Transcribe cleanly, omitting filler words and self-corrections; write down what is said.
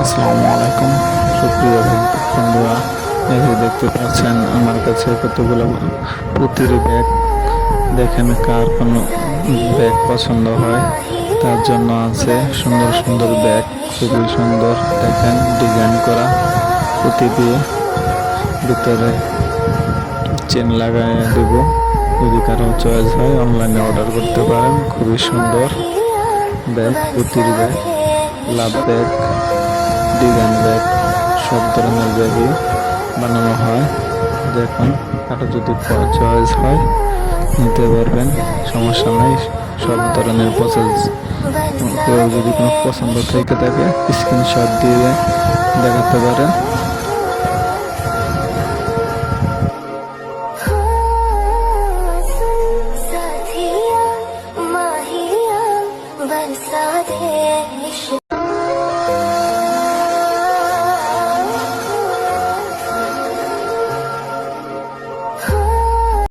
আসসালামু আলাইকুম সুপ্রিয় বন্ধুরা, এই যে দেখতে পাচ্ছেন আমার কাছে কতগুলো পুঁতির ব্যাগ। দেখেন কার কোনো ব্যাগ পছন্দ হয় তার জন্য আছে সুন্দর সুন্দর ব্যাগ, খুবই সুন্দর। দেখেন ডিজাইন করা পুঁতি দিয়ে ভিতরে চেন লাগাই দেব। যদি কারো চয়েস হয় অনলাইনে অর্ডার করতে পারেন। খুবই সুন্দর ব্যাগ, পুঁতির ব্যাগ, লাভ ব্যাগ, ডিজাইন ব্যাগ, সব ধরনের ব্যাগই বানানো হয়। দেখুন কারো যদি চয়েস হয় নিতে পারবেন, সমস্যা নেই। সব ধরনের প্রসেস, কেউ যদি কোনো পছন্দ থেকে থাকে স্ক্রিনশট দিয়ে দেখাতে পারেন।